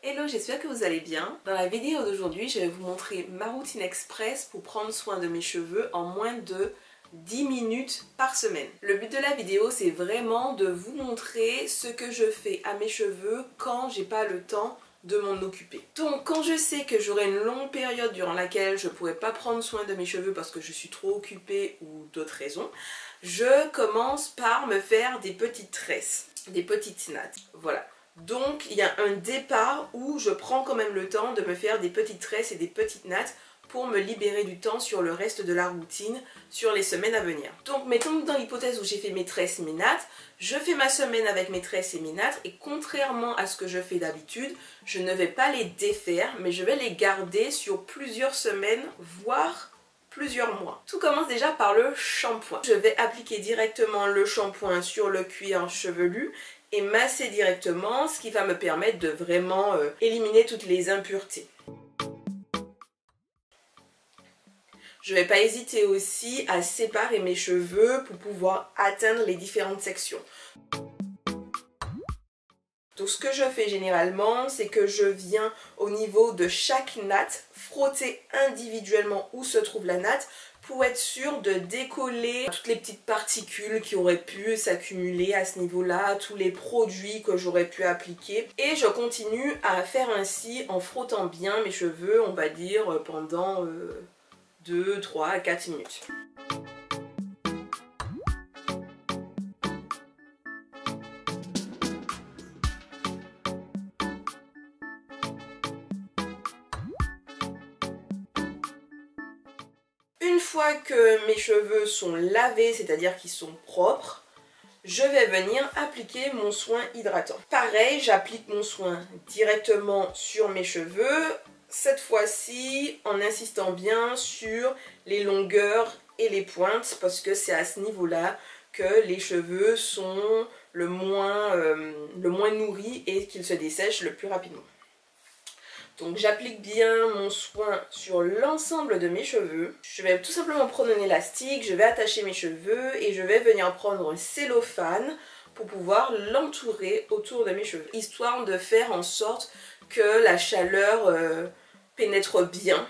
Hello, j'espère que vous allez bien. Dans la vidéo d'aujourd'hui, je vais vous montrer ma routine express pour prendre soin de mes cheveux en moins de 10 minutes par semaine. Le but de la vidéo, c'est vraiment de vous montrer ce que je fais à mes cheveux quand j'ai pas le temps de m'en occuper. Donc quand je sais que j'aurai une longue période durant laquelle je pourrai pas prendre soin de mes cheveux parce que je suis trop occupée ou d'autres raisons, je commence par me faire des petites tresses, des petites nattes. Voilà. Donc il y a un départ où je prends quand même le temps de me faire des petites tresses et des petites nattes pour me libérer du temps sur le reste de la routine sur les semaines à venir. Donc mettons dans l'hypothèse où j'ai fait mes tresses et mes nattes, je fais ma semaine avec mes tresses et mes nattes et contrairement à ce que je fais d'habitude, je ne vais pas les défaire mais je vais les garder sur plusieurs semaines voire plusieurs mois. Tout commence déjà par le shampoing. Je vais appliquer directement le shampoing sur le cuir chevelu et masser directement, ce qui va me permettre de vraiment éliminer toutes les impuretés. Je ne vais pas hésiter aussi à séparer mes cheveux pour pouvoir atteindre les différentes sections. Donc ce que je fais généralement, c'est que je viens au niveau de chaque natte frotter individuellement où se trouve la natte pour être sûr de décoller toutes les petites particules qui auraient pu s'accumuler à ce niveau-là, tous les produits que j'aurais pu appliquer. Et je continue à faire ainsi en frottant bien mes cheveux, on va dire pendant 2, 3, 4 minutes. Une fois que mes cheveux sont lavés, c'est-à-dire qu'ils sont propres, je vais venir appliquer mon soin hydratant. Pareil, j'applique mon soin directement sur mes cheveux, cette fois-ci en insistant bien sur les longueurs et les pointes parce que c'est à ce niveau-là que les cheveux sont le moins nourris et qu'ils se dessèchent le plus rapidement. Donc j'applique bien mon soin sur l'ensemble de mes cheveux. Je vais tout simplement prendre un élastique, je vais attacher mes cheveux et je vais venir prendre un cellophane pour pouvoir l'entourer autour de mes cheveux. Histoire de faire en sorte que la chaleur pénètre bien.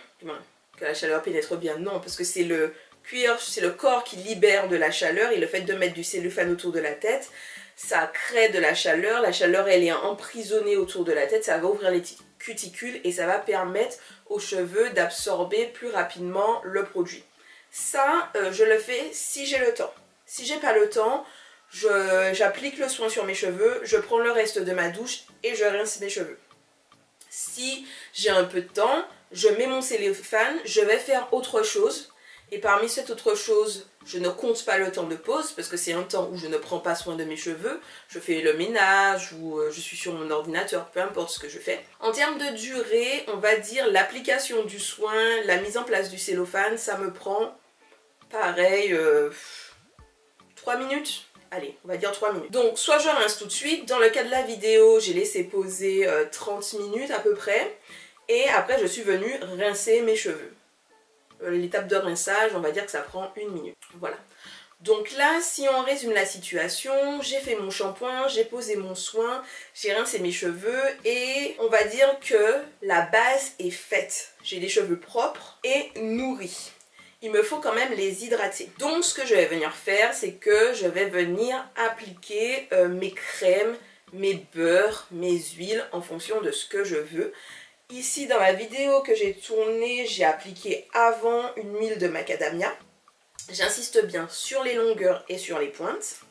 Que la chaleur pénètre bien, non, parce que c'est le cuir, c'est le corps qui libère de la chaleur et le fait de mettre du cellophane autour de la tête, ça crée de la chaleur elle est emprisonnée autour de la tête, ça va ouvrir les cuticules et ça va permettre aux cheveux d'absorber plus rapidement le produit. Ça, je le fais si j'ai le temps. Si j'ai pas le temps, j'applique le soin sur mes cheveux, je prends le reste de ma douche et je rince mes cheveux. Si j'ai un peu de temps, je mets mon cellophane, je vais faire autre chose. Et parmi cette autre chose, je ne compte pas le temps de pause parce que c'est un temps où je ne prends pas soin de mes cheveux. Je fais le ménage ou je suis sur mon ordinateur, peu importe ce que je fais. En termes de durée, on va dire l'application du soin, la mise en place du cellophane, ça me prend pareil 3 minutes. Allez, on va dire 3 minutes. Donc, soit je rince tout de suite. Dans le cas de la vidéo, j'ai laissé poser 30 minutes à peu près. Et après, je suis venue rincer mes cheveux. L'étape de rinçage, on va dire que ça prend 1 minute. Voilà. Donc là, si on résume la situation, j'ai fait mon shampoing, j'ai posé mon soin, j'ai rincé mes cheveux et on va dire que la base est faite. J'ai des cheveux propres et nourris. Il me faut quand même les hydrater. Donc ce que je vais venir faire, c'est que je vais venir appliquer mes crèmes, mes beurres, mes huiles en fonction de ce que je veux. Ici dans la vidéo que j'ai tournée, j'ai appliqué avant une huile de macadamia. J'insiste bien sur les longueurs et sur les pointes.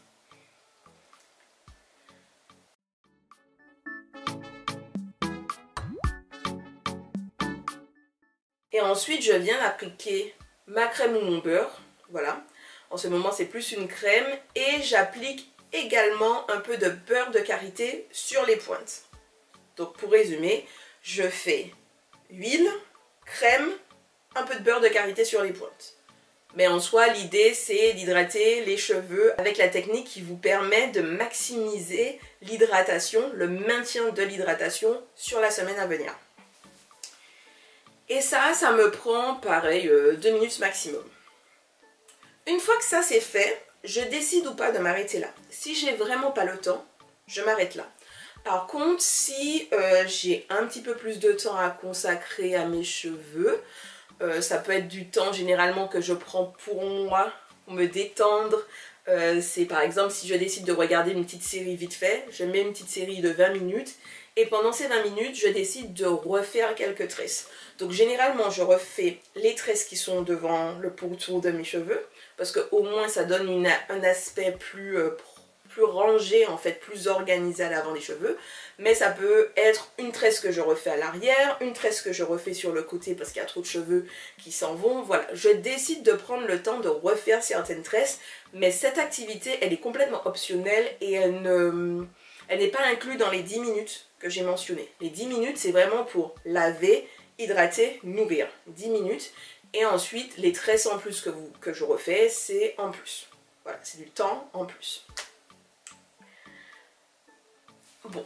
Et ensuite je viens appliquer ma crème ou mon beurre. Voilà. En ce moment c'est plus une crème. Et j'applique également un peu de beurre de karité sur les pointes. Donc pour résumer, je fais huile, crème, un peu de beurre de karité sur les pointes. Mais en soi, l'idée c'est d'hydrater les cheveux avec la technique qui vous permet de maximiser l'hydratation, le maintien de l'hydratation sur la semaine à venir. Et ça me prend pareil 2 minutes maximum. Une fois que ça c'est fait, je décide ou pas de m'arrêter là. Si j'ai vraiment pas le temps, je m'arrête là. Par contre, si j'ai un petit peu plus de temps à consacrer à mes cheveux, ça peut être du temps généralement que je prends pour moi, pour me détendre. C'est par exemple si je décide de regarder une petite série vite fait, je mets une petite série de 20 minutes et pendant ces 20 minutes, je décide de refaire quelques tresses. Donc généralement, je refais les tresses qui sont devant le pourtour de mes cheveux parce qu'au moins ça donne un aspect plus rangé, en fait, plus organisé à l'avant des cheveux. Mais ça peut être une tresse que je refais à l'arrière, une tresse que je refais sur le côté parce qu'il y a trop de cheveux qui s'en vont. Voilà, je décide de prendre le temps de refaire certaines tresses, mais cette activité, elle est complètement optionnelle et elle n'est pas inclue dans les 10 minutes que j'ai mentionnées. Les 10 minutes, c'est vraiment pour laver, hydrater, nourrir. 10 minutes. Et ensuite, les tresses en plus que je refais, c'est en plus. Voilà, c'est du temps en plus. Bon.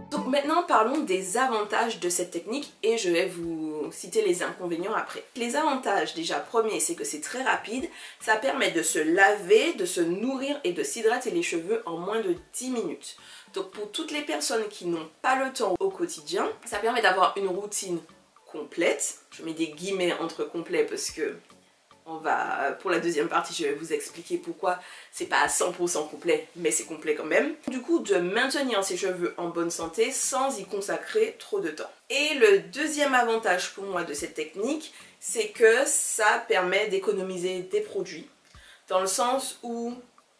Donc maintenant parlons des avantages de cette technique et je vais vous citer les inconvénients après. Les avantages, déjà premier, c'est que c'est très rapide, ça permet de se laver, de se nourrir et de s'hydrater les cheveux en moins de 10 minutes. Donc pour toutes les personnes qui n'ont pas le temps au quotidien, ça permet d'avoir une routine complète. Je mets des guillemets entre complets parce que pour la deuxième partie, je vais vous expliquer pourquoi c'est pas à 100% complet, mais c'est complet quand même. Du coup, de maintenir ses cheveux en bonne santé sans y consacrer trop de temps. Et le deuxième avantage pour moi de cette technique, c'est que ça permet d'économiser des produits. Dans le sens où,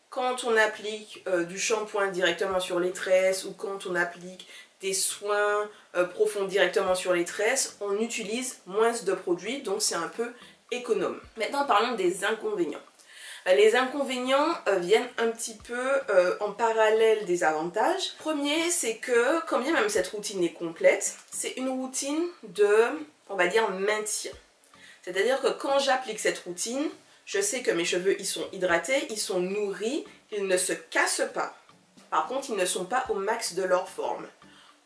quand on applique du shampoing directement sur les tresses ou quand on applique des soins profonds directement sur les tresses, on utilise moins de produits, donc c'est un peu économe. Maintenant parlons des inconvénients. Les inconvénients viennent un petit peu en parallèle des avantages. Premier, c'est que quand bien même cette routine est complète, c'est une routine de, on va dire, maintien. C'est-à-dire que quand j'applique cette routine, je sais que mes cheveux ils sont hydratés, ils sont nourris, ils ne se cassent pas. Par contre, ils ne sont pas au max de leur forme.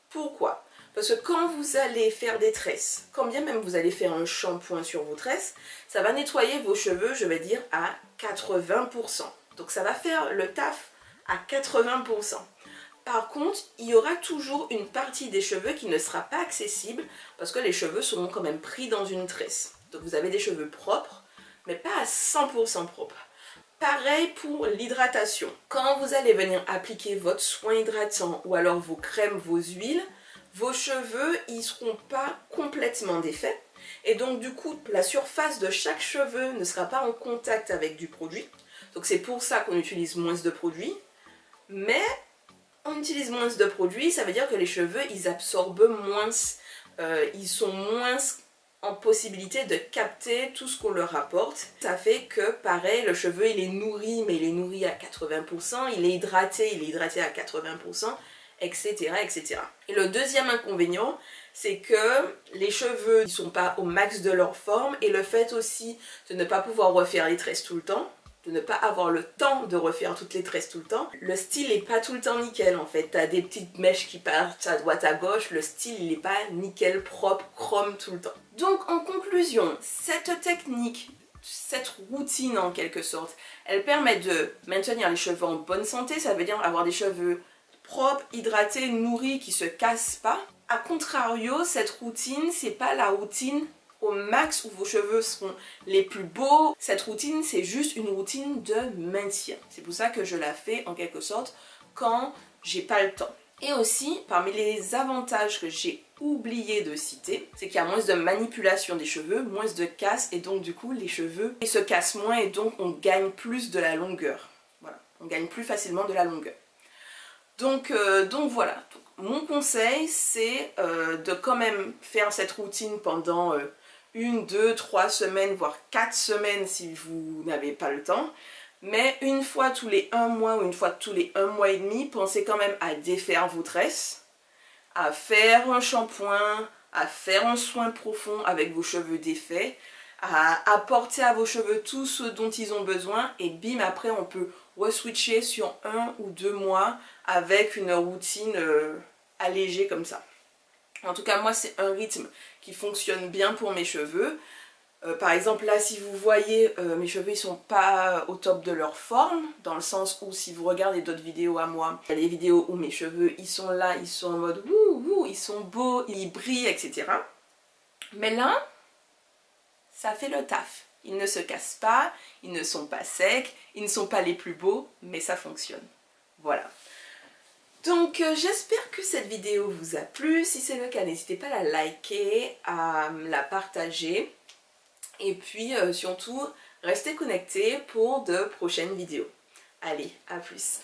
Pourquoi ? Parce que quand vous allez faire des tresses, quand bien même vous allez faire un shampoing sur vos tresses, ça va nettoyer vos cheveux, je vais dire, à 80%. Donc ça va faire le taf à 80%. Par contre, il y aura toujours une partie des cheveux qui ne sera pas accessible parce que les cheveux seront quand même pris dans une tresse. Donc vous avez des cheveux propres, mais pas à 100% propres. Pareil pour l'hydratation. Quand vous allez venir appliquer votre soin hydratant ou alors vos crèmes, vos huiles, vos cheveux ils ne seront pas complètement défaits et donc du coup la surface de chaque cheveu ne sera pas en contact avec du produit. Donc c'est pour ça qu'on utilise moins de produits. Mais on utilise moins de produits, ça veut dire que les cheveux ils absorbent moins, ils sont moins en possibilité de capter tout ce qu'on leur apporte. Ça fait que pareil, le cheveu il est nourri, mais il est nourri à 80%, il est hydraté à 80%, etc., etc. Et le deuxième inconvénient, c'est que les cheveux ne sont pas au max de leur forme et le fait aussi de ne pas pouvoir refaire les tresses tout le temps, de ne pas avoir le temps de refaire toutes les tresses tout le temps, le style n'est pas tout le temps nickel en fait. T'as des petites mèches qui partent à droite à gauche, le style il n'est pas nickel, propre, chrome tout le temps. Donc en conclusion, cette technique, cette routine en quelque sorte, elle permet de maintenir les cheveux en bonne santé, ça veut dire avoir des cheveux propres, hydratés, nourris, qui se cassent pas. A contrario, cette routine, c'est pas la routine au max où vos cheveux seront les plus beaux. Cette routine, c'est juste une routine de maintien. C'est pour ça que je la fais en quelque sorte quand j'ai pas le temps. Et aussi, parmi les avantages que j'ai oublié de citer, c'est qu'il y a moins de manipulation des cheveux, moins de casse et donc du coup les cheveux ils se cassent moins et donc on gagne plus de la longueur. Voilà, on gagne plus facilement de la longueur. Donc voilà, mon conseil c'est de quand même faire cette routine pendant 1, 2, 3 semaines, voire 4 semaines si vous n'avez pas le temps. Mais une fois tous les 1 mois ou une fois tous les 1 mois et demi, pensez quand même à défaire vos tresses, à faire un shampoing, à faire un soin profond avec vos cheveux défaits, à apporter à vos cheveux tout ce dont ils ont besoin et bim, après on peut re-switcher sur 1 ou 2 mois avec une routine allégée comme ça. En tout cas moi c'est un rythme qui fonctionne bien pour mes cheveux. Par exemple là si vous voyez mes cheveux ils sont pas au top de leur forme, dans le sens où si vous regardez d'autres vidéos à moi, il y a des vidéos où mes cheveux ils sont là, ils sont en mode wouh, ils sont beaux, ils brillent, etc. Mais là, ça fait le taf. Ils ne se cassent pas, ils ne sont pas secs, ils ne sont pas les plus beaux, mais ça fonctionne. Voilà. Donc j'espère que cette vidéo vous a plu. Si c'est le cas, n'hésitez pas à la liker, à la partager. Et puis surtout, restez connectés pour de prochaines vidéos. Allez, à plus!